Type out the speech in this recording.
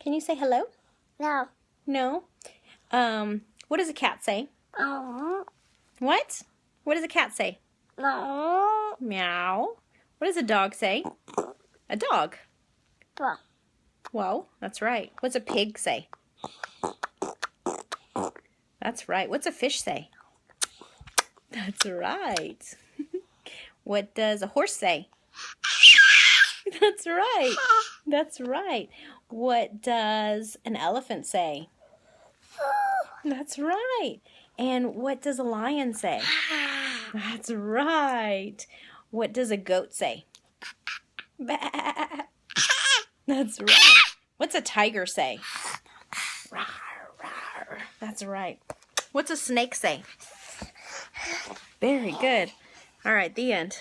Can you say hello? No. No? What does a cat say? No. What? What does a cat say? No. Meow. What does a dog say? A dog. Well. Whoa, that's right. What's a pig say? That's right. What's a fish say? That's right. What does a horse say? That's right. That's right. What does an elephant say? That's right. And what does a lion say? That's right. What does a goat say? Bah. That's right. What's a tiger say? Rawr, rawr. That's right. What's a snake say? Very good. All right, the end.